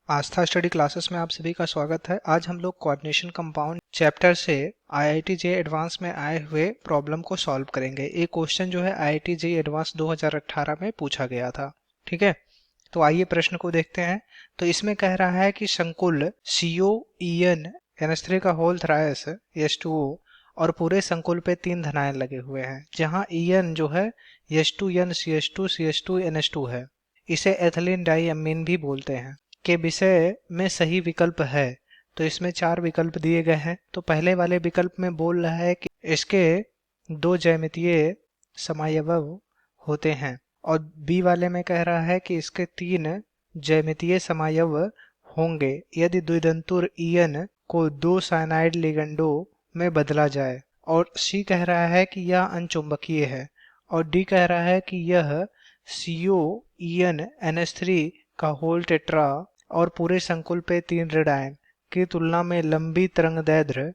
आस्था study classes में आप सभी का स्वागत है। आज हम लोग कोऑर्डिनेशन कंपाउंड चैप्टर से आईआईटी जे एडवांस में आए हुए प्रॉब्लम को सॉल्व करेंगे। एक क्वेश्चन जो है आईआईटी जे एडवांस 2018 में पूछा गया था। ठीक है, तो आइए प्रश्न को देखते हैं। तो इसमें कह रहा है कि संकुल COEN NH3 का होल थ्रायस H2O और पूरे संकुल पे 3 धनायन लगे हुए हैं, जहां EN जो है H2N CH2 CH2 NH2 है। इसे एथिलीन डाइअमीन भी बोलते हैं के विषय में सही विकल्प है। तो इसमें 4 विकल्प दिए गए हैं। तो पहले वाले विकल्प में बोल रहा है कि इसके 2 ज्यामितीय समायव होते हैं, और बी वाले में कह रहा है कि इसके 3 ज्यामितीय समायव होंगे यदि द्विदंतुर EN को 2 साइनाइड लिगेंडों में बदला जाए, और सी कह रहा है कि यह अनचुंबकीय है, और डी कह रहा है कि यह COEN NH3 का होल टेट्रा और पूरे संकुल पे 3 ऋण आयन की तुलना में लंबी तरंगदैर्ध्य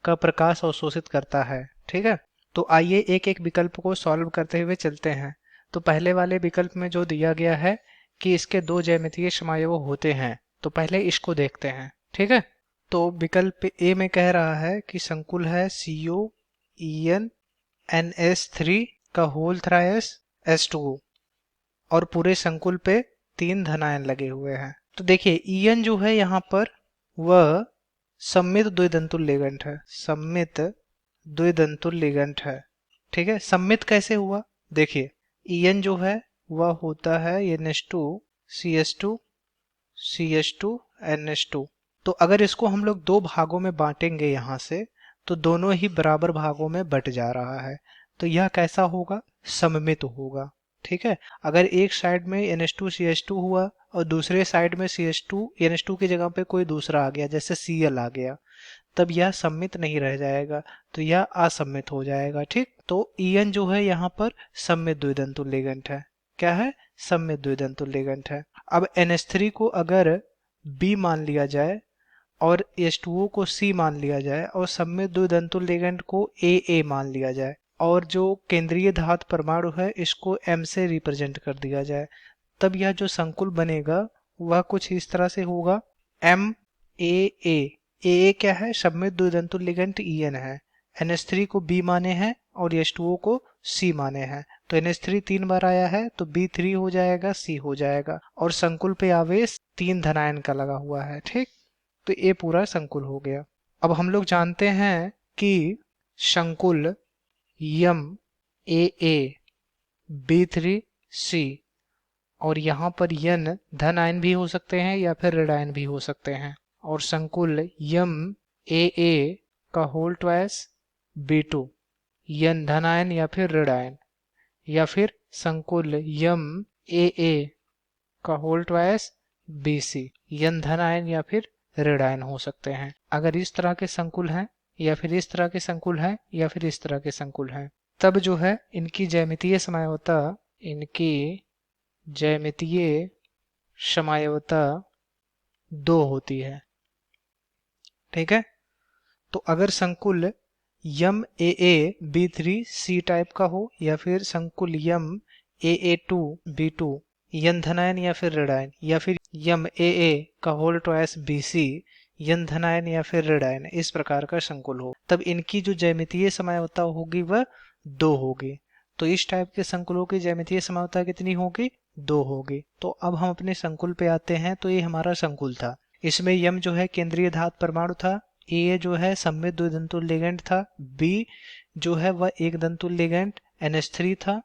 का प्रकाश अवशोषित करता है। ठीक है, तो आइए एक एक विकल्प को सॉल्व करते हुए चलते हैं। तो पहले वाले विकल्प में जो दिया गया है कि इसके 2 ज्यामितीय समायव होते हैं, तो पहले इसको देखते हैं। ठीक है, तो विकल्प ए में कह रहा है कि संकुल है COEN NH3 का होल थ्रायस H2O और पूरे संकुल पे 3 धनायन लगे हुए हैं। तो देखिए EN जो है यहाँ पर वह सममित द्विदंतुल लिगेंड है। सममित द्विदंतुल लिगेंड है। ठीक है, सममित कैसे हुआ? देखिए EN जो है वह होता है NH2 CH2 CH2 NH2। तो अगर इसको हम लोग 2 भागों में बांटेंगे यहाँ से, तो दोनों ही बराबर भागों में बट जा रहा है। तो यह कैसा होगा? सममित होगा। ठीक है, अगर एक साइड में NH2 CH2 हुआ और दूसरे साइड में CH2 NH2 की जगह पे कोई दूसरा आ गया, जैसे Cl आ गया, तब यह सममित नहीं रह जाएगा, तो यह असममित हो जाएगा। ठीक, तो EN जो है यहाँ पर सममित द्विदंतुल लिगेंड है। क्या है? सममित द्विदंतुल लिगेंड है। अब NH3 को अगर B मान लिया जाए और H2O को C मान लिया जाए और सममित द्विदंतुल लिगेंड को AA मान लिया जाए, और जो केंद्रीय धातु परमाणु है इसको M से रिप्रेजेंट कर दिया जाए, तब यह जो संकुल बनेगा वह कुछ इस तरह से होगा। MAA। AA क्या है? सममित द्विदंतुल लिगेंड EN है। NH3 को B माने हैं और H2O को C माने हैं, तो NH3 3 बार आया है तो B 3 हो जाएगा, C हो जाएगा, और संकुल पे आवेश 3 धनायन का लगा हुआ है। ठीक, तो ये पूरा संकुल हो गया। अब हम लोग जानते हैं कि संकुल MAA B3C और यहाँ पर N धन आयन भी हो सकते हैं या फिर ऋण आयन भी हो सकते हैं, और संकुल MAA का होल ट्वाइस B2 N धन आयन या फिर ऋण आयन, या फिर संकुल MAA का होल ट्वाइस BC N धन आयन या फिर ऋण आयन हो सकते हैं। अगर इस तरह के संकुल हैं या फिर इस तरह के संकुल हैं या फिर इस तरह के संकुल हैं, तब जो है इनकी ज्यामितीय समायवता 2 होती है। ठीक है, तो अगर संकुल MAA B3C टाइप का हो या फिर संकुल MAA2 B2 N धनायन या फिर ऋण आयन, या फिर MAA का होल ट्वाइस BC N धनायन या फिर ऋण आयन, इस प्रकार का संकुल हो, तब इनकी जो ज्यामितीय समायवता होगी वह 2 होगी। तो इस टाइप के संकुलों की ज्यामितीय समायवता कितनी होगी? 2 होगी। तो अब हम अपने संकुल पे आते हैं। तो ये हमारा संकुल था। इसमें M जो है केंद्रीय धातु परमाणु था, A जो है सममित द्विदंतुल लिगेंड था, B जो है वह एक दंतुल लिगेंड NH3 था,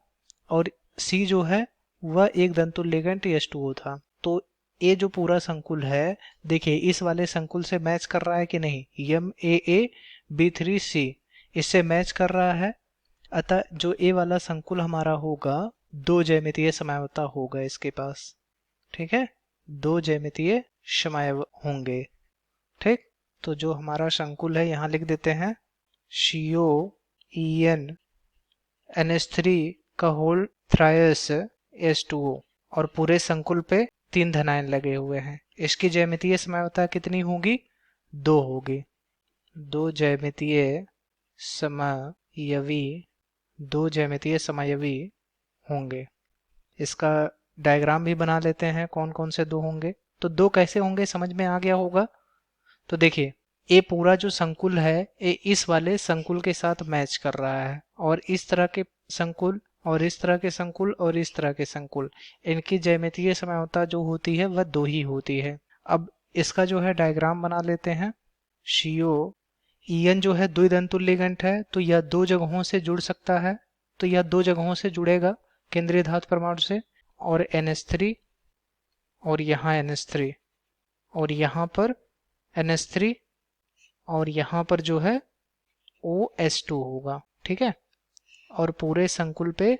और C जो है वह एक दंतुल लिगेंड H2O था। तो ये जो पूरा संकुल है, देखिए इस वाले संकुल से मैच कर रहा है कि नहीं? MAA B3C इससे मैच कर रहा है, अतः जो ए वाला संकुल हमारा होगा 2 ज्यामितीय समायवता होगा इसके पास। ठीक है, 2 ज्यामितीय समायव होंगे। ठीक, तो जो हमारा संकुल है यहाँ लिख देते हैं COEN NH3 का होल थ्रायस H2O और पूरे संकुल पे 3 धनायन लगे हुए हैं। इसकी ज्यामितीय समायवता कितनी होगी? 2 होगी। 2 ज्यामितीय समायवी 2 ज्यामितीय समायवी होंगे। इसका डायग्राम भी बना लेते हैं कौन कौन से 2 होंगे। तो दो कैसे होंगे समझ में आ गया होगा। तो देखिए ये पूरा जो संकुल है ये इस वाले संकुल के साथ मैच कर रहा है, और इस तरह के संकुल और इस तरह के संकुल और इस तरह के संकुल, इनकी ज्यामितीय समरूपता जो होती है वह दो ही होती है। अब इसका जो है डायग्राम बना लेते हैं। CO EN जो है द्विदंतुल लिगेंड है, तो यह दो जगहों से जुड़ सकता है, तो यह दो जगहों से जुड़ेगा केंद्रीय धातु परमाणु से, और NH3 और यहाँ NH3 और यहाँ पर NH3 और यहाँ पर जो है OH2 होगा, ठीक है। और पूरे संकुल पे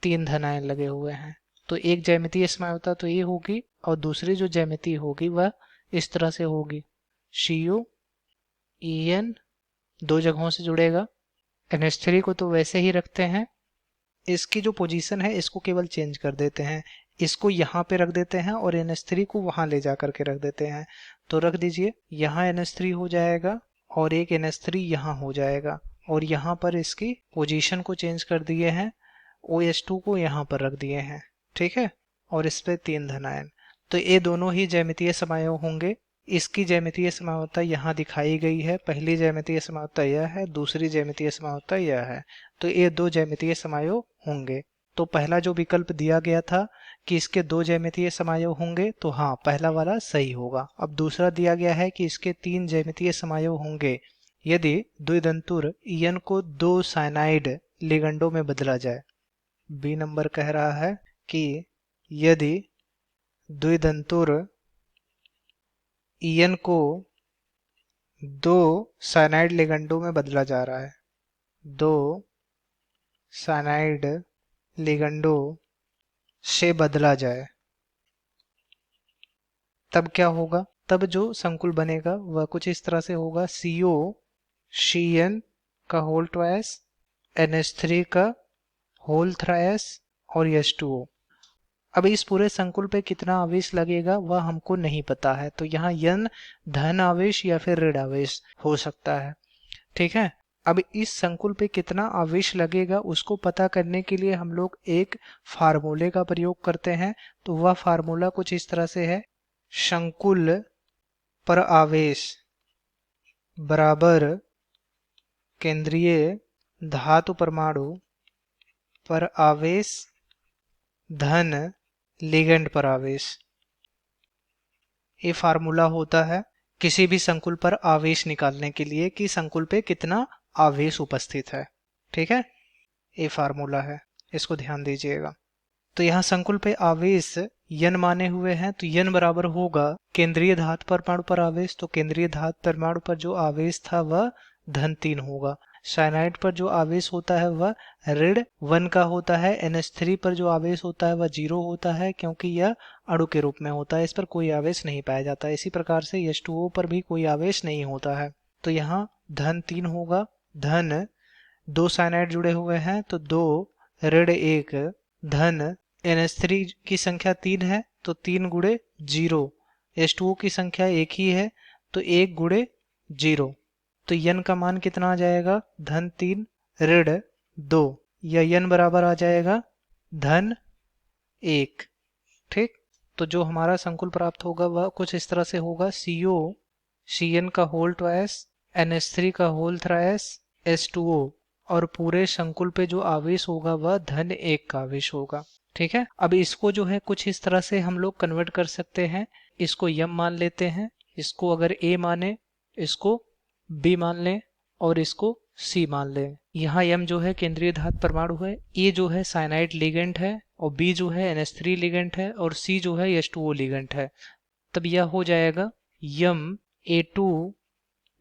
3 धन आयन लगे हुए हैं। तो एक ज्यामितीय समरूपता तो ये होगी, और दूसरी जो ज्यामिति होगी वह इस तरह से होगी। CO EN दो जगहों से जुड़ेगा, NH3 को तो वैसे ही रखते हैं, इसकी जो पोजीशन है इसको केवल चेंज कर देते हैं, इसको यहाँ पे रख देते हैं और NH3 को वहां ले जा करके रख देते हैं। तो रख दीजिए, यहाँ NH3 हो जाएगा और एक NH3 यहाँ हो जाएगा, और यहाँ पर इसकी पोजीशन को चेंज कर दिए हैं, OH2 को यहाँ पर रख दिए हैं, ठीक है। और इस पे 3 धन आयन, तो ये दोनों ही ज्यामितीय समायोग होंगे। इसकी ज्यामितीय समरूपता यहाँ दिखाई गई है, पहली ज्यामितीय समरूपता यह है, दूसरी ज्यामितीय समरूपता यह है। तो ये दो ज्यामितीय समायोग होंगे। तो पहला जो विकल्प दिया गया था कि इसके दो ज्यामितीय समायोग होंगे, तो हाँ पहला वाला सही होगा। अब दूसरा दिया गया है कि इसके 3 ज्यामितीय समायोग होंगे यदि द्विदंतुर EN को 2 साइनाइड लिगेंडों में बदला जाए। बी नंबर कह रहा है कि यदि द्विदंतुर EN को 2 साइनाइड लिगेंडों में बदला जा रहा है, 2 साइनाइड लिगेंडों से बदला जाए, तब क्या होगा। तब जो संकुल बनेगा वह कुछ इस तरह से होगा। CO CN का होल ट्वाइस, NH3 का होल थ्राइस और H2O। अब इस पूरे संकुल पे कितना आवेश लगेगा वह हमको नहीं पता है, तो यहाँ N धन आवेश या फिर ऋण आवेश हो सकता है, ठीक है। अब इस संकुल पे कितना आवेश लगेगा उसको पता करने के लिए हम लोग एक फार्मूले का प्रयोग करते हैं। तो वह फार्मूला कुछ इस तरह से है, संकुल पर आवेश बराबर केंद्रीय धातु परमाणु पर आवेश धन लिगेंड पर आवेश। ये फार्मूला होता है किसी भी संकुल पर आवेश निकालने के लिए कि संकुल पे कितना आवेश उपस्थित है, ठीक है। ये फार्मूला है, इसको ध्यान दीजिएगा। तो यहाँ संकुल पे आवेश N माने हुए हैं, तो N बराबर होगा केंद्रीय धातु परमाणु पर आवेश, तो केंद्रीय धातु परमाणु पर जो आवेश था वह धन 3 होगा। साइनाइड पर जो आवेश होता है वह ऋण 1 का होता है। NH3 पर जो आवेश होता है वह 0 होता है, क्योंकि यह अणु के रूप में होता है, इस पर कोई आवेश नहीं पाया जाता। इसी प्रकार से H2O पर भी कोई आवेश नहीं होता है, तो यहाँ धन 3 होगा। धन 2 साइनाइड जुड़े हुए हैं, तो 2 ऋण 1 धन NH3 की संख्या 3 है, तो 3 गुणे 0। H2O की संख्या 1 ही है, तो 1 गुणे 0। तो N का मान कितना आ जाएगा, धन 3 ऋण 2, या N बराबर आ जाएगा धन 1, ठीक। तो जो हमारा संकुल प्राप्त होगा वह कुछ इस तरह से होगा। CO CN का होल ट्वाइस, NH3 का होल थ्राइस, H2O, और पूरे संकुल पे जो आवेश होगा वह धन 1 का आवेश होगा, ठीक है। अब इसको जो है कुछ इस तरह से हम लोग कन्वर्ट कर सकते हैं। इसको M मान लेते हैं, इसको अगर A माने, इसको B मान लें, और इसको C मान लें। यहाँ M जो है केंद्रीय धातु परमाणु है, A जो है साइनाइड लिगेंड है, और B जो है NH3 लिगेंड है, और C जो है H2O लिगेंड है। तब यह हो जाएगा M A2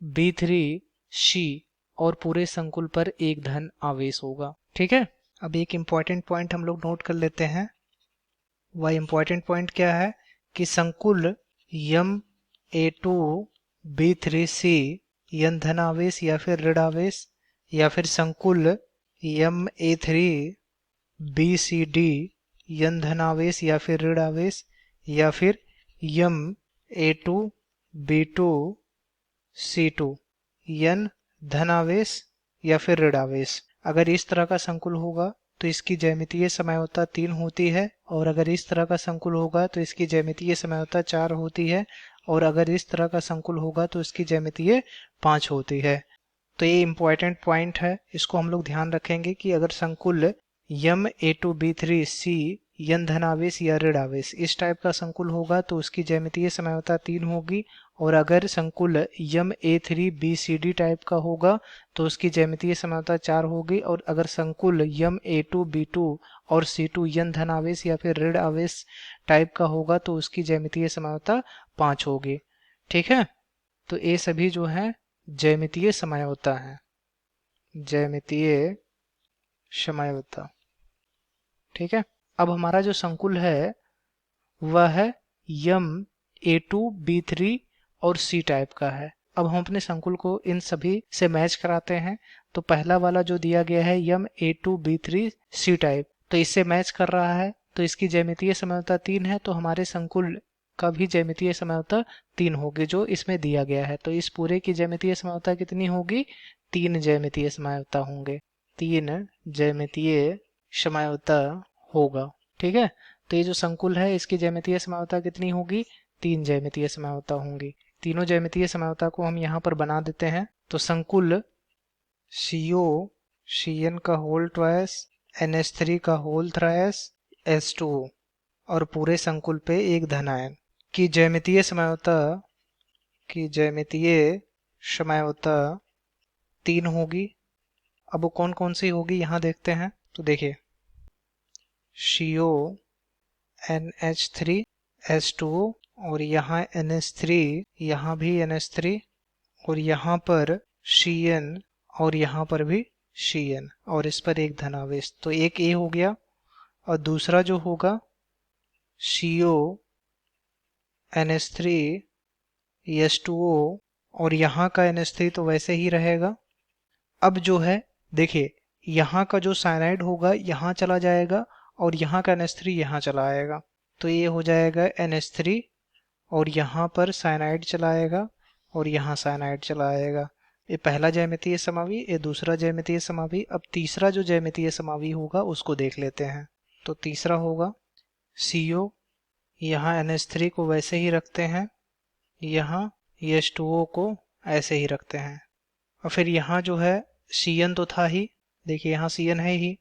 B3C, और पूरे संकुल पर एक धन आवेश होगा, ठीक है। अब एक इम्पॉर्टेंट पॉइंट हम लोग नोट कर लेते हैं। वह इम्पॉर्टेंट पॉइंट क्या है कि संकुल M A2 B3C N धन आवेश या फिर ऋण आवेश, या फिर संकुल M A3 BCD N धन आवेश या फिर ऋण आवेश, या फिर M A2 B2 C2 N धन आवेश या फिर ऋण आवेश, अगर इस तरह का संकुल होगा तो इसकी ज्यामितीय समयोता 3 होती है, और अगर इस तरह का संकुल होगा तो इसकी ज्यामितीय समयोता 4 होती है, और अगर इस तरह का संकुल होगा तो इसकी ज्यामितीय 5 होती है। तो ये इम्पोर्टेंट पॉइंट है, इसको हम लोग ध्यान रखेंगे कि अगर संकुल यम A2B3C यन धनावेश या ऋण आवेश इस टाइप का संकुल होगा तो उसकी ज्यामितीय समयोता 3 होगी, और अगर संकुल यम A3BCD टाइप का होगा तो उसकी ज्यामितीय समयोता 4 होगी, और अगर संकुल यम A2B2 और C2 यन धनावेश या फिर ऋण आवेश टाइप का होगा तो उसकी ज्यामितीय समयोता 5 होगी। ठीक है, तो ये सभी जो है ज्यामितीय समयोता है, ज्यामितीय समयोता। ठीक है, अब हमारा जो संकुल है वह है यम A2B3 और C टाइप का है। अब हम अपने संकुल को इन सभी से मैच कराते हैं। तो पहला वाला जो दिया गया है यम A2B3C टाइप, तो इससे मैच कर रहा है, तो इसकी ज्यामितीय समयोता 3 है, तो हमारे संकुल का भी ज्यामितीय समयोता 3 होगी जो इसमें दिया गया है। तो इस पूरे की ज्यामितीय समयोता कितनी होगी? 3 ज्यामितीय समयोता होंगे, 3 ज्यामितीय समयोता होगा। ठीक है, तो ये जो संकुल है इसकी ज्यामितीय समयोता कितनी होगी? 3 ज्यामितीय समयोता होंगी। तीनों ज्यामितीय समयोता को हम यहाँ पर बना देते हैं। तो संकुल CO CN का होल ट्वाइस NH3 का होल थ्राइस H2O और पूरे संकुल पे एक धन आयन की ज्यामितीय समयोता 3 होगी। अब वो कौन कौन सी होगी यहाँ देखते हैं। तो देखिए CO NH3 H2O और यहाँ NH3, यहाँ भी NH3 और यहाँ पर Cn और यहाँ पर भी Cn और इस पर एक धनावेश, तो एक A हो गया। और दूसरा जो होगा CO NH3 H2O और यहाँ का NH3 तो वैसे ही रहेगा। अब जो है देखिए यहाँ का जो साइनाइड होगा यहाँ चला जाएगा और यहाँ का NH3 यहाँ चला आएगा, तो ये हो जाएगा NH3 और यहाँ पर साइनाइड चला आएगा और यहाँ साइनाइड चला आएगा। ये पहला ज्यामितीय समावी, ये दूसरा ज्यामितीय समावी। अब तीसरा जो ज्यामितीय समावी होगा उसको देख लेते हैं। तो तीसरा होगा CO, यहाँ NH3 को वैसे ही रखते हैं, यहाँ H2O को ऐसे ही रखते हैं, और फिर यहाँ जो है Cn तो था ही, देखिए यहाँ Cn है ही।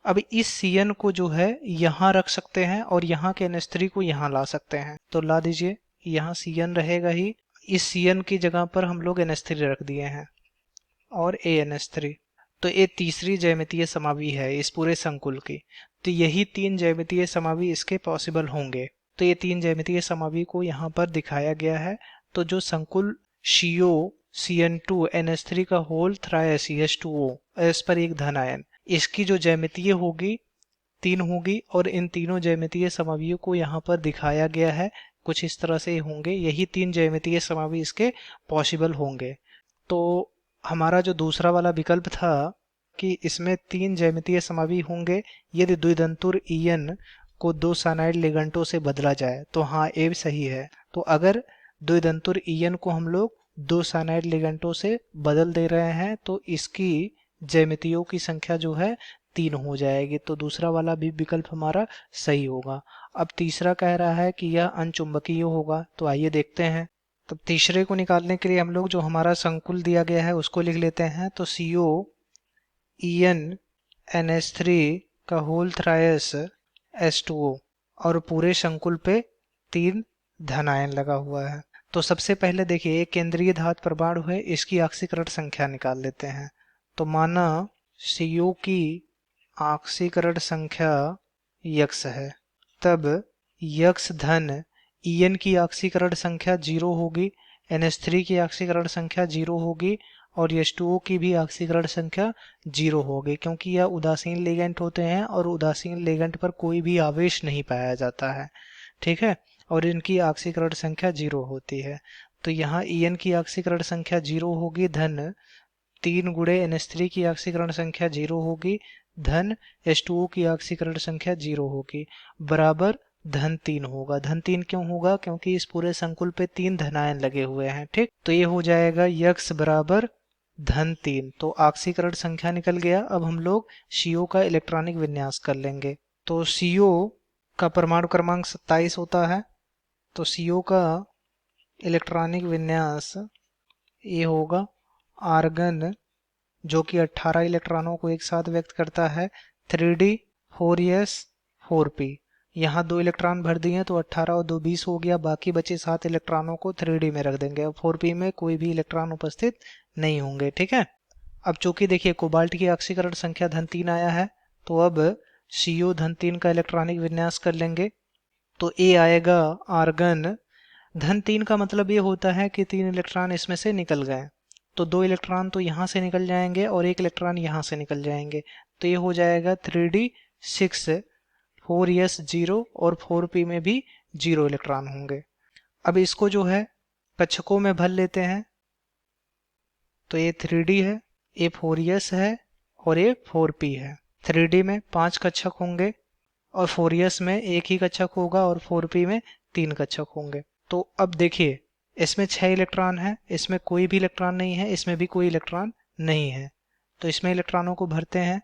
अब इस Cn को जो है यहाँ रख सकते हैं और यहाँ के NH3 को यहाँ ला सकते हैं, तो ला दीजिए, यहाँ Cn रहेगा ही, इस Cn की जगह पर हम लोग NH3 रख दिए हैं और ANH3। तो ये तीसरी ज्यामितीय समावी है इस पूरे संकुल की। तो यही 3 ज्यामितीय समावी इसके पॉसिबल होंगे। तो ये 3 ज्यामितीय समावी को यहाँ पर दिखाया गया है। तो जो संकुल CO CN2 NH3 का होल थ्राइस H2O इस पर एक धन आयन, इसकी जो ज्यामितीय होगी 3 होगी, और इन तीनों ज्यामितीय समावियों को यहाँ पर दिखाया गया है कुछ इस तरह से होंगे। यही 3 ज्यामितीय समावी इसके पॉसिबल होंगे। तो हमारा जो दूसरा वाला विकल्प था कि इसमें 3 ज्यामितीय समावी होंगे यदि द्विदंतुर EN को 2 साइनाइड लिगेंडों से बदला जाए, तो हाँ ये सही है। तो अगर द्विदंतुर EN को हम लोग 2 साइनाइड लिगेंडों से बदल दे रहे हैं तो इसकी ज्यामितियों की संख्या जो है 3 हो जाएगी। तो दूसरा वाला भी विकल्प हमारा सही होगा। अब तीसरा कह रहा है कि यह अनचुंबकीय होगा, तो आइए देखते हैं। तो तीसरे को निकालने के लिए हम लोग जो हमारा संकुल दिया गया है उसको लिख लेते हैं। तो CO EN NH3 का होल थ्राइस H2O और पूरे संकुल पे 3 धन आयन लगा हुआ है। तो सबसे पहले देखिए एक केंद्रीय धातु परमाणु है, इसकी ऑक्सीकरण संख्या निकाल लेते हैं। तो माना CO की ऑक्सीकरण संख्या x है, तब x धन EN की ऑक्सीकरण संख्या 0 होगी, NH3 की ऑक्सीकरण संख्या 0 होगी और H2O की भी ऑक्सीकरण संख्या 0 होगी, क्योंकि यह उदासीन लिगेंड होते हैं और उदासीन लिगेंड पर कोई भी आवेश नहीं पाया जाता है। ठीक है, और इनकी ऑक्सीकरण संख्या 0 होती है। तो यहाँ EN की ऑक्सीकरण संख्या 0 होगी, धन 3 गुणे NH3 की ऑक्सीकरण संख्या 0 होगी, धन H2O की ऑक्सीकरण संख्या 0 होगी, बराबर धन 3 होगा। धन 3 क्यों होगा? क्योंकि इस पूरे संकुल पे 3 धनायन लगे हुए हैं। ठीक, तो ये हो जाएगा x बराबर 3 तो ऑक्सीकरण संख्या निकल गया। अब हम लोग CO का इलेक्ट्रॉनिक विन्यास कर लेंगे। तो CO का परमाणु क्रमांक 27 होता है। तो CO का इलेक्ट्रॉनिक विन्यास ये होगा आर्गन, जो कि 18 इलेक्ट्रॉनों को एक साथ व्यक्त करता है, 3d 4s 4p। यहाँ 2 इलेक्ट्रॉन भर दिए तो 18 और 2 20 हो गया। बाकी बचे 7 इलेक्ट्रॉनों को 3d में रख देंगे। अब 4p में कोई भी इलेक्ट्रॉन उपस्थित नहीं होंगे। ठीक है। अब चूंकि देखिए कोबाल्ट की ऑक्सीकरण संख्या 3 आया है, तो अब CO 3 का इलेक्ट्रॉनिक विन्यास कर लेंगे। तो A आएगा आर्गन। 3 का मतलब ये होता है कि 3 इलेक्ट्रॉन इसमें से निकल गए। तो 2 इलेक्ट्रॉन तो यहाँ से निकल जाएंगे और 1 इलेक्ट्रॉन यहाँ से निकल जाएंगे। तो ये हो जाएगा 3d 6 4s 0 और 4p में भी 0 इलेक्ट्रॉन होंगे। अब इसको जो है कक्षकों में भर लेते हैं। तो ये 3d है, ये 4s है और ये 4p है। 3d में 5 कक्षक होंगे और 4s में 1 ही कक्षक होगा और 4p में 3 कक्षक होंगे। तो अब देखिए इसमें 6 इलेक्ट्रॉन है, इसमें कोई भी इलेक्ट्रॉन नहीं है, इसमें भी कोई इलेक्ट्रॉन नहीं है। तो इसमें इलेक्ट्रॉनों को भरते हैं।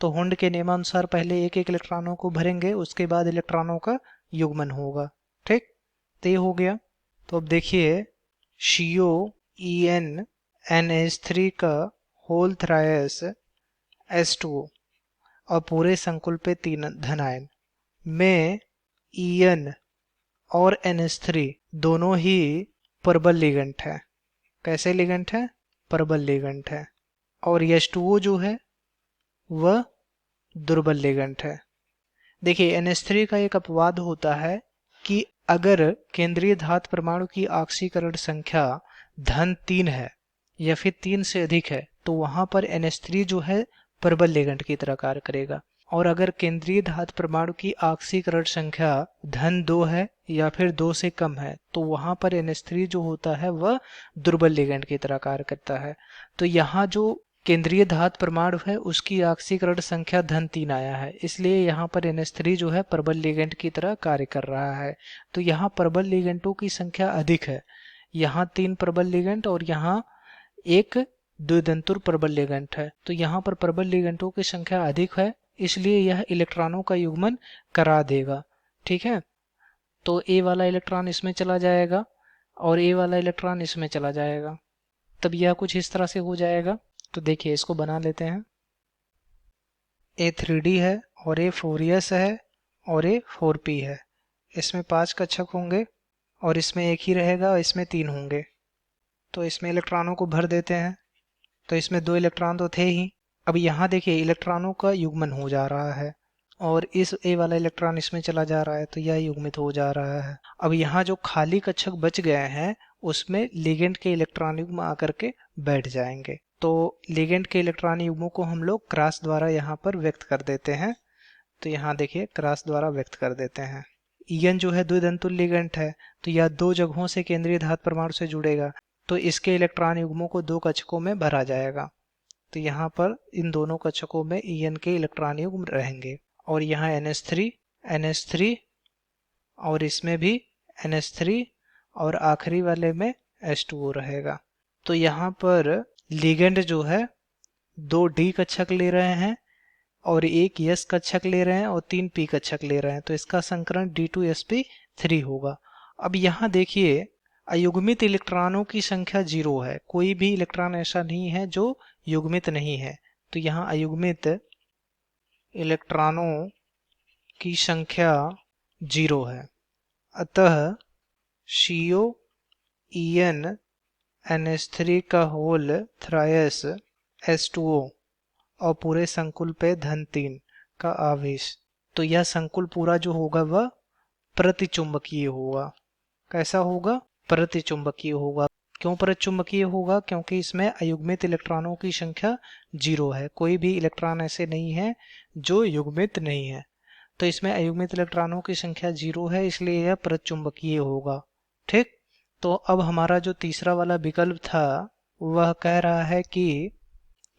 तो हुंड के नियमानुसार पहले एक एक इलेक्ट्रॉनों को भरेंगे, उसके बाद इलेक्ट्रॉनों का युग्मन होगा। ठीक, तो ये हो गया। तो अब देखिए COEN NH3 का होल थ्रायस H2O और पूरे संकुल पे 3 धन आयन में EN और NH3 दोनों ही प्रबल लिगेंड है। कैसे लिगेंड है? प्रबल लिगेंड है। और H2O जो है वह दुर्बल लिगेंड है। देखिए NH3 का एक अपवाद होता है कि अगर केंद्रीय धातु परमाणु की ऑक्सीकरण संख्या 3 है या फिर 3 से अधिक है, तो वहां पर NH3 जो है प्रबल लिगेंड की तरह कार्य करेगा। और अगर केंद्रीय धातु परमाणु की ऑक्सीकरण संख्या 2 है या फिर 2 से कम है, तो वहां पर NH3 जो होता है वह दुर्बल लिगेंड की तरह कार्य करता है। तो यहाँ जो केंद्रीय धातु परमाणु है उसकी ऑक्सीकरण संख्या 3 आया है, इसलिए यहाँ पर NH3 जो है प्रबल लिगेंड की तरह कार्य कर रहा है। तो यहाँ प्रबल लिगेंडों की संख्या अधिक है। यहाँ 3 प्रबल लिगेंड और यहाँ एक द्विदंतुर प्रबल लिगेंड है। तो यहाँ पर प्रबल लिगेंडों की संख्या अधिक है, इसलिए यह इलेक्ट्रॉनों का युग्मन करा देगा। ठीक है। तो A वाला इलेक्ट्रॉन इसमें चला जाएगा और A वाला इलेक्ट्रॉन इसमें चला जाएगा। तब यह कुछ इस तरह से हो जाएगा। तो देखिए इसको बना लेते हैं। A 3d है और A 4s है और A 4p है। इसमें 5 कक्षक होंगे और इसमें 1 ही रहेगा और इसमें 3 होंगे। तो इसमें इलेक्ट्रॉनों को भर देते हैं। तो इसमें 2 इलेक्ट्रॉन तो थे ही। अब यहाँ देखिए इलेक्ट्रॉनों का युग्मन हो जा रहा है और इस A वाला इलेक्ट्रॉन इसमें चला जा रहा है, तो यह युग्मित हो जा रहा है। अब यहाँ जो खाली कक्षक बच गए हैं उसमें लिगेंड के इलेक्ट्रॉन युग्म आकर के बैठ जाएंगे। तो लिगेंड के इलेक्ट्रॉन युग्मों को हम लोग क्रॉस द्वारा यहाँ पर व्यक्त कर देते हैं। तो यहाँ देखिए क्रॉस द्वारा व्यक्त कर देते हैं। EN जो है द्विदंतुल लिगेंड है, तो यह 2 जगहों से केंद्रीय धातु परमाणु से जुड़ेगा, तो इसके इलेक्ट्रॉन युग्मों को 2 कक्षकों में भरा जाएगा। तो यहाँ पर इन दोनों कक्षकों में EN के इलेक्ट्रॉन युग्म रहेंगे और यहाँ NH3 और इसमें भी NH3 और आखिरी वाले में H2O रहेगा। तो यहाँ पर लिगेंड जो है 2 D कक्षक ले रहे हैं और 1 S कक्षक ले रहे हैं और 3 P कक्षक ले रहे हैं, तो इसका संकरण D2sp3 होगा। अब यहाँ देखिए अयुग्मित इलेक्ट्रॉनों की संख्या 0 है। कोई भी इलेक्ट्रॉन ऐसा नहीं है जो युग्मित नहीं है। तो यहाँ अयुग्मित इलेक्ट्रॉनों की संख्या 0 है। अतः COEN NH3 का होल थ्रायस H2O और पूरे संकुल पे 3 का आवेश, तो यह संकुल पूरा जो होगा वह प्रतिचुंबकीय होगा। कैसा होगा? प्रतिचुंबकीय होगा। क्यों प्रतिचुंबकीय होगा? क्योंकि इसमें अयुग्मित इलेक्ट्रॉनों की संख्या 0 है। कोई भी इलेक्ट्रॉन ऐसे नहीं है जो युग्मित नहीं है। तो इसमें अयुग्मित इलेक्ट्रॉनों की संख्या 0 है, इसलिए यह प्रतिचुंबकीय होगा। ठीक। तो अब हमारा जो तीसरा वाला विकल्प था वह कह रहा है कि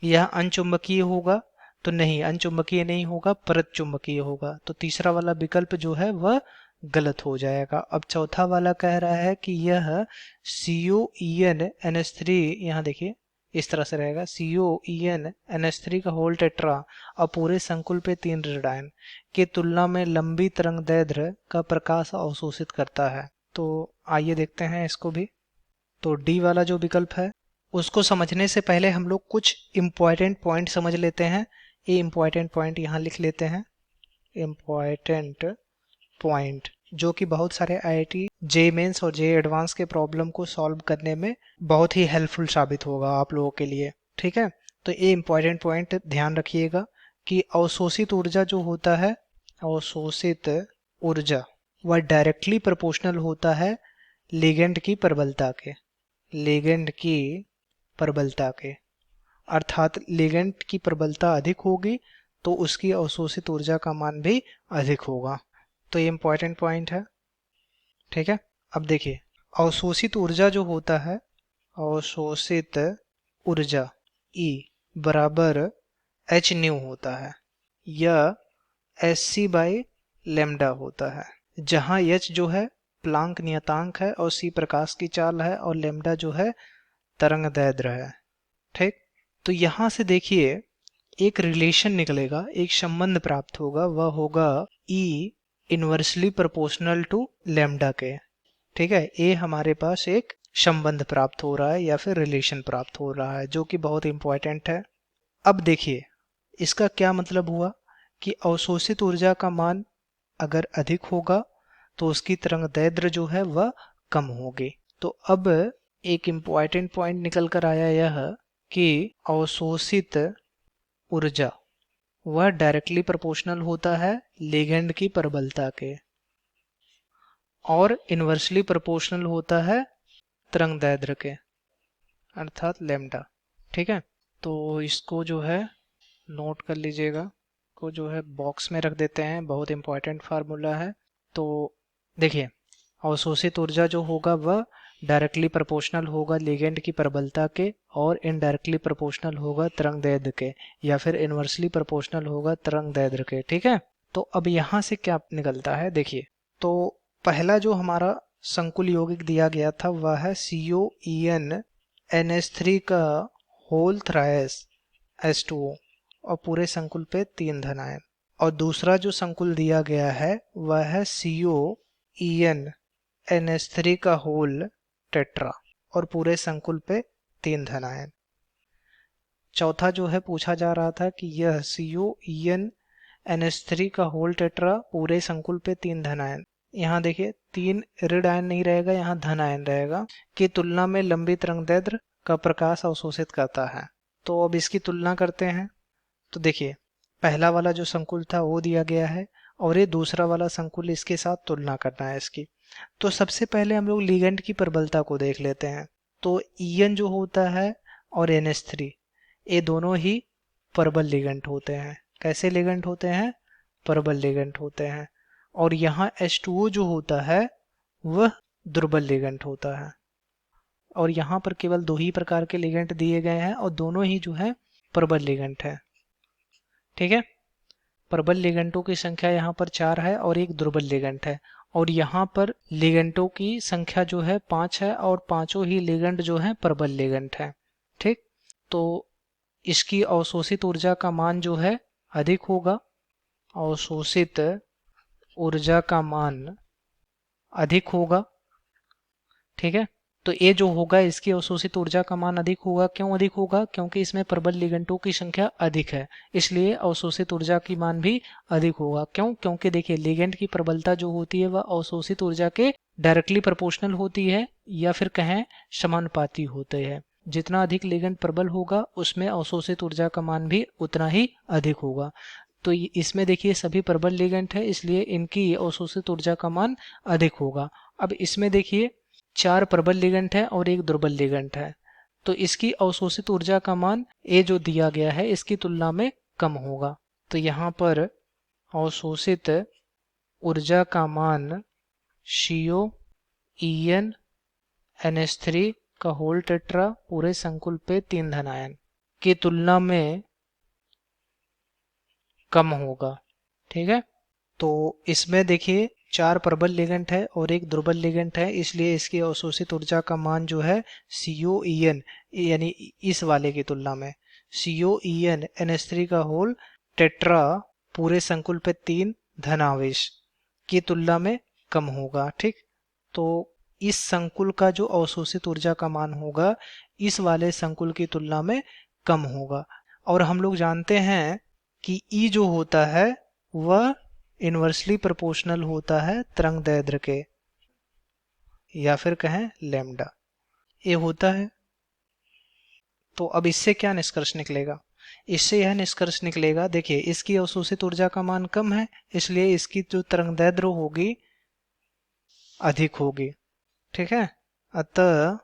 यह अनचुंबकीय होगा। तो नहीं, अनचुंबकीय नहीं होगा, प्रतिचुंबकीय होगा। तो तीसरा वाला विकल्प जो है वह गलत हो जाएगा। अब चौथा वाला कह रहा है कि यह COEN NH3, यहाँ देखिए इस तरह से रहेगा COEN NH3 का होल टेट्रा और पूरे संकुल पे 3 रेडायन की तुलना में लंबी तरंगदैर्ध्य का प्रकाश अवशोषित करता है। तो आइए देखते हैं इसको भी। तो डी वाला जो विकल्प है उसको समझने से पहले हम लोग कुछ इम्पॉर्टेंट पॉइंट समझ लेते हैं। ये इम्पॉर्टेंट पॉइंट यहाँ लिख लेते हैं। इम्पॉर्टेंट पॉइंट जो कि बहुत सारे IIT जे मेंस और जे एडवांस के प्रॉब्लम को सॉल्व करने में बहुत ही हेल्पफुल साबित होगा आप लोगों के लिए। ठीक है, तो ये इम्पॉर्टेंट पॉइंट ध्यान रखिएगा कि अवशोषित ऊर्जा जो होता है, अवशोषित ऊर्जा वह डायरेक्टली प्रोपोर्शनल होता है लिगेंड की प्रबलता के, लिगेंड की प्रबलता के। अर्थात लिगेंड की प्रबलता अधिक होगी तो उसकी अवशोषित ऊर्जा का मान भी अधिक होगा। तो ये इम्पॉर्टेंट पॉइंट है। ठीक है, अब देखिए अवशोषित ऊर्जा जो होता है, अवशोषित ऊर्जा E बराबर h न्यू होता है। यह Sc बाई लेमडा होता है, जहां h जो है प्लांक नियतांक है और c प्रकाश की चाल है और लेमडा जो है तरंगदैर्ध्य है। ठीक, तो यहां से देखिए एक रिलेशन निकलेगा, एक संबंध प्राप्त होगा, वह होगा E inversely proportional to lambda के। ठीक है, ये हमारे पास एक संबंध प्राप्त हो रहा है या फिर रिलेशन प्राप्त हो रहा है जो कि बहुत इंपॉर्टेंट है। अब देखिए इसका क्या मतलब हुआ कि अवशोषित ऊर्जा का मान अगर अधिक होगा तो उसकी तरंगदैर्ध्य जो है वह कम होगी। तो अब एक इम्पॉर्टेंट पॉइंट निकल कर आया यह कि अवशोषित ऊर्जा वह डायरेक्टली प्रोपोर्शनल होता है लिगेंड की प्रबलता के और इनवर्सली प्रोपोर्शनल होता है तरंगदैर्ध्य के अर्थात लेमडा। ठीक है, तो इसको जो है नोट कर लीजिएगा, को जो है बॉक्स में रख देते हैं, बहुत इंपॉर्टेंट फार्मूला है। तो देखिए अवशोषित ऊर्जा जो होगा वह डायरेक्टली प्रोपोर्शनल होगा लिगेंड की प्रबलता के और इनडायरेक्टली प्रोपोर्शनल होगा तरंगदैर्ध्य के या फिर इनवर्सली प्रोपोर्शनल होगा तरंगदैर्ध्य के। ठीक है, तो अब यहाँ से क्या निकलता है देखिए, तो पहला जो हमारा संकुल यौगिक दिया गया था वह है COEN NH3 का होल थ्राइस H2O और पूरे संकुल पे 3 धन आयन। और दूसरा जो संकुल दिया गया है वह है COEN NH3 का होल टेट्रा और पूरे संकुल पे 3 धन आयन। चौथा जो है पूछा जा रहा था कि यह COEN NH3 का होल टेट्रा पूरे संकुल पे 3 धन आयन, यहाँ देखिए 3 ऋण आयन नहीं रहेगा, यहाँ धन आयन रहेगा, की तुलना में लंबी तरंगदैर्ध्य का प्रकाश अवशोषित करता है। तो अब इसकी तुलना करते हैं। तो देखिए पहला वाला जो संकुल था वो दिया गया है और ये दूसरा वाला संकुल, इसके साथ तुलना करना है इसकी। तो सबसे पहले हम लोग लिगेंड की प्रबलता को देख लेते हैं। तो EN जो होता है और NH3 ये दोनों ही प्रबल लिगेंड होते हैं। कैसे लिगेंड होते हैं? प्रबल लिगेंड होते हैं। और यहाँ H2O जो होता है वह दुर्बल लिगेंड होता है। और यहाँ पर केवल 2 ही प्रकार के लिगेंड दिए गए हैं और दोनों ही जो है प्रबल लिगेंड है। ठीक है, प्रबल लिगेंडों की संख्या यहाँ पर 4 है और एक दुर्बल लिगेंड है। और यहाँ पर लिगेंडों की संख्या जो है 5 है और पांचों ही लिगेंड जो है प्रबल लिगेंड है। ठीक, तो इसकी अवशोषित ऊर्जा का मान जो है अधिक होगा, अवशोषित ऊर्जा का मान अधिक होगा। ठीक है, तो ये जो होगा इसकी अवशोषित ऊर्जा का मान अधिक होगा। क्यों अधिक होगा? क्योंकि इसमें प्रबल लिगेंडों की संख्या अधिक है, इसलिए अवशोषित ऊर्जा की मान भी अधिक होगा। क्यों? क्योंकि देखिए लिगेंड की प्रबलता जो होती है वह अवशोषित ऊर्जा के डायरेक्टली प्रोपोर्शनल होती है या फिर कहें समानुपाती होते हैं। जितना अधिक लिगेंड प्रबल होगा उसमें अवशोषित ऊर्जा का मान भी उतना ही अधिक होगा। तो इसमें देखिए सभी प्रबल लिगेंड है इसलिए इनकी अवशोषित ऊर्जा का मान अधिक होगा। अब इसमें देखिए 4 प्रबल लिगेंड है और एक दुर्बल लिगेंड है, तो इसकी अवशोषित ऊर्जा का मान ए जो दिया गया है इसकी तुलना में कम होगा। तो यहाँ पर अवशोषित ऊर्जा का मान COEN NH3 का होल टेट्रा पूरे संकुल पे 3 धन आयन की तुलना में कम होगा। ठीक है, तो इसमें देखिए 4 प्रबल लिगेंड है और एक दुर्बल लिगेंड है, इसलिए इसकी अवशोषित ऊर्जा का मान जो है COEN यानी इस वाले की तुलना में COEN NH3 का होल टेट्रा पूरे संकुल पे 3 धनावेश की तुलना में कम होगा। ठीक, तो इस संकुल का जो अवशोषित ऊर्जा का मान होगा इस वाले संकुल की तुलना में कम होगा। और हम लोग जानते हैं कि E जो होता है वह इन्वर्सली प्रोपोर्शनल होता है तरंगदैर्ध्य के, या फिर कहें लैम्डा ये होता है। तो अब इससे क्या निष्कर्ष निकलेगा? इससे यह निष्कर्ष निकलेगा, देखिए इसकी अवशोषित ऊर्जा का मान कम है, इसलिए इसकी जो तरंगदैर्ध्य होगी अधिक होगी। ठीक है, अतः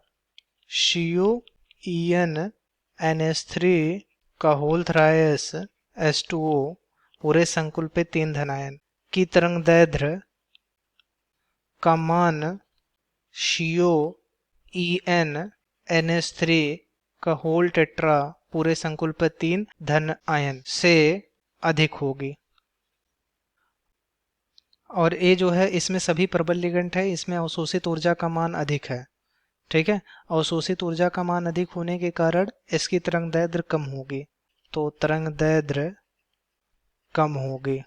COEN NH3 का होल थ्राइस H2O पूरे संकुल पे 3 धनायन की तरंगदैर्ध्य का मान COEN NH3 का होल टेट्रा पूरे संकुल पर 3 धन आयन से अधिक होगी। और ये जो है इसमें सभी प्रबल लिगेंड है, इसमें अवशोषित ऊर्जा का मान अधिक है। ठीक है, अवशोषित ऊर्जा का मान अधिक होने के कारण इसकी तरंगदैर्ध्य कम होगी, तो तरंगदैर्ध्य कम होगी।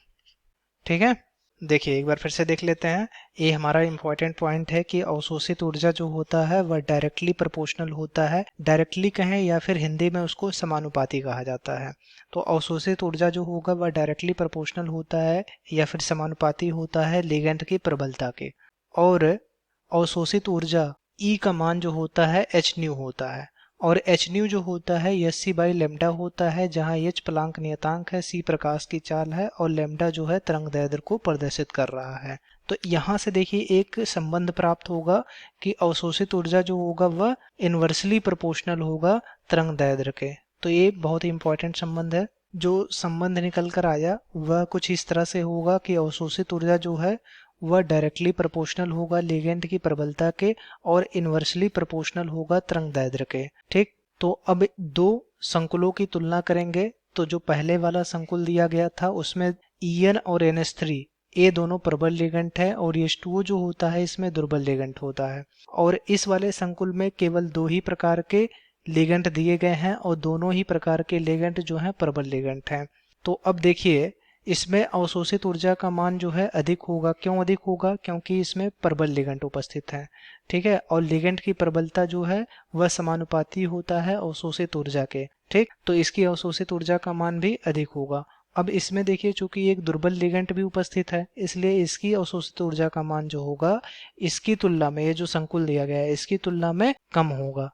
ठीक है, देखिए एक बार फिर से देख लेते हैं। ये हमारा इंपॉर्टेंट पॉइंट है कि अवशोषित ऊर्जा जो होता है वह डायरेक्टली प्रोपोर्शनल होता है, डायरेक्टली कहें या फिर हिंदी में उसको समानुपाती कहा जाता है। तो अवशोषित ऊर्जा जो होगा वह डायरेक्टली प्रोपोर्शनल होता है या फिर समानुपाती होता है लिगेंड की प्रबलता के। और अवशोषित ऊर्जा E का मान जो होता है hν होता है, और hν जो होता है hc/λ होता है, जहां h प्लांक नियतांक है, c प्रकाश की चाल है और लैम्डा जो है तरंगदैर्ध्य को प्रदर्शित कर रहा है। तो यहाँ से देखिए एक संबंध प्राप्त होगा कि अवशोषित ऊर्जा जो होगा वह इन्वर्सली प्रोपोर्शनल होगा तरंगदैर्ध्य के। तो ये बहुत ही इंपॉर्टेंट संबंध है। जो संबंध निकल कर आया वह कुछ इस तरह से होगा कि अवशोषित ऊर्जा जो है वह डायरेक्टली प्रोपोर्शनल होगा लिगेंड की प्रबलता के और इन्वर्सली प्रोपोर्शनल होगा तरंगदैर्ध्य के। ठीक, तो अब दो संकुलों की तुलना करेंगे। तो जो पहले वाला संकुल दिया गया था उसमें EN और NH3 ये दोनों प्रबल लिगेंड है और H2O जो होता है इसमें दुर्बल लिगेंड होता है। और इस वाले संकुल में केवल 2 ही प्रकार के लिगेंड दिए गए हैं और दोनों ही प्रकार के लिगेंड जो है प्रबल लिगेंड हैं। तो अब देखिए इसमें अवशोषित ऊर्जा का मान जो है अधिक होगा। क्यों अधिक होगा? क्योंकि इसमें प्रबल लिगेंड उपस्थित है। ठीक है, और लिगेंड की प्रबलता जो है वह समानुपाती होता है अवशोषित ऊर्जा के। ठीक, तो इसकी अवशोषित ऊर्जा का मान भी अधिक होगा। अब इसमें देखिए चूंकि एक दुर्बल लिगेंड भी उपस्थित है, इसलिए इसकी अवशोषित ऊर्जा का मान जो होगा इसकी तुलना में, ये जो संकुल दिया गया है इसकी तुलना में कम होगा।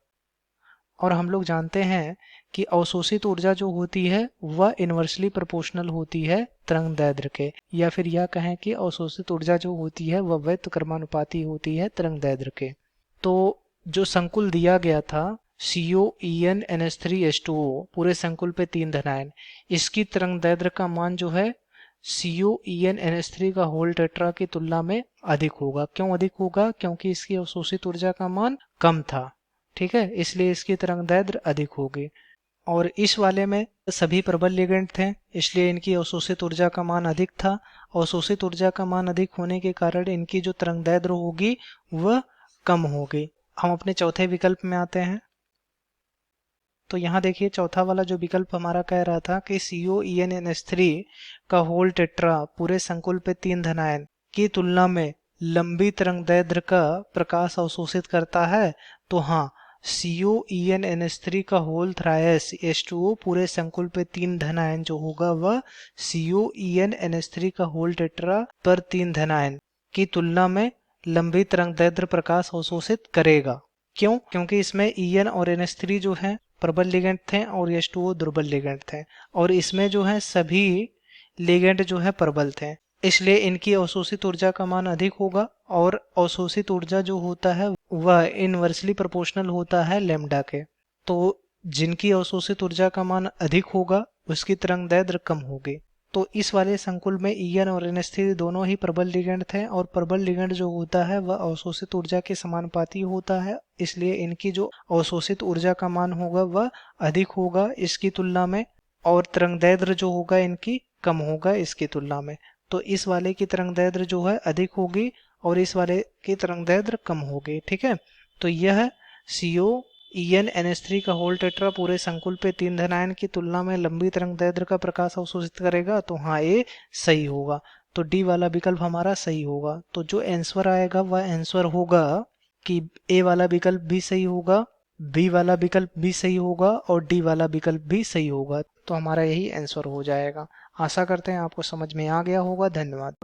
और हम लोग जानते हैं कि अवशोषित ऊर्जा जो होती है वह इन्वर्सली प्रोपोर्शनल होती है तरंगदैर्ध्य के, या फिर यह कहें कि अवशोषित ऊर्जा जो होती है वह व्युत्क्रमानुपाती होती है तरंगदैर्ध्य के। तो जो संकुल दिया गया था COEN NH3 H2O पूरे संकुल पे 3 धनायन, इसकी तरंगदैर्ध्य का मान जो है COEN NH3 का होल टेट्रा की तुलना में अधिक होगा। क्यों अधिक होगा? क्योंकि इसकी अवशोषित ऊर्जा का मान कम था। ठीक है, इसलिए इसकी तरंगदैर्ध्य अधिक होगी। और इस वाले में सभी प्रबल लिगेंड थे, इसलिए इनकी अवशोषित ऊर्जा का मान अधिक था। अवशोषित ऊर्जा का मान अधिक होने के कारण इनकी जो तरंगदैर्ध्य होगी वह कम होगी। हम अपने चौथे विकल्प में आते हैं। तो यहाँ देखिए चौथा वाला जो विकल्प हमारा कह रहा था कि COEN NH3 का होल टेट्रा पूरे संकुल पे 3 धनायन की तुलना में लंबी तरंगदैर्ध्य का प्रकाश अवशोषित करता है। तो हाँ, COEN NH3 का होल थ्राइस H2O पूरे संकुल पे 3 धनायन जो होगा वह COEN NH3 का होल टेट्रा पर 3 धनायन की तुलना में लंबी तरंगदैर्ध्य प्रकाश अवशोषित करेगा। क्यों? क्योंकि इसमें EN और NH3 जो है प्रबल लिगेंड थे और H2O दुर्बल लिगेंड थे, और इसमें जो है सभी लिगेंड जो है प्रबल थे, इसलिए इनकी अवशोषित ऊर्जा का मान अधिक होगा। और अवशोषित ऊर्जा जो होता है वह इनवर्सली प्रोपोर्शनल होता है लैम्डा के। तो जिनकी अवशोषित ऊर्जा का मान अधिक होगा उसकी तरंगदैर्ध्य कम होगी। तो इस वाले संकुल में EN और NH3 दोनों ही प्रबल लिगेंड थे, और प्रबल लिगेंड जो होता है वह अवशोषित ऊर्जा के समानुपाती होता है, इसलिए इनकी जो अवशोषित ऊर्जा का मान होगा वह अधिक होगा इसकी तुलना में, और तरंगदैर्ध्य जो होगा इनकी कम होगा इसकी तुलना में। तो इस वाले की तरंगदैर्ध्य जो है अधिक होगी और इस वाले की तरंगदैर्ध्य कम होगी। ठीक है, तो यह COEN NH3 का होल टेट्रा पूरे संकुल पे 3 धनायन की तुलना में लंबी तरंगदैर्ध्य का प्रकाश अवशोषित करेगा। तो हाँ, ये सही होगा। तो डी वाला विकल्प हमारा सही होगा। तो जो आंसर आएगा वह आंसर होगा कि ए वाला विकल्प भी सही होगा, बी वाला विकल्प भी सही होगा और डी वाला विकल्प भी सही होगा। तो हमारा यही आंसर हो जाएगा। आशा करते हैं आपको समझ में आ गया होगा। धन्यवाद।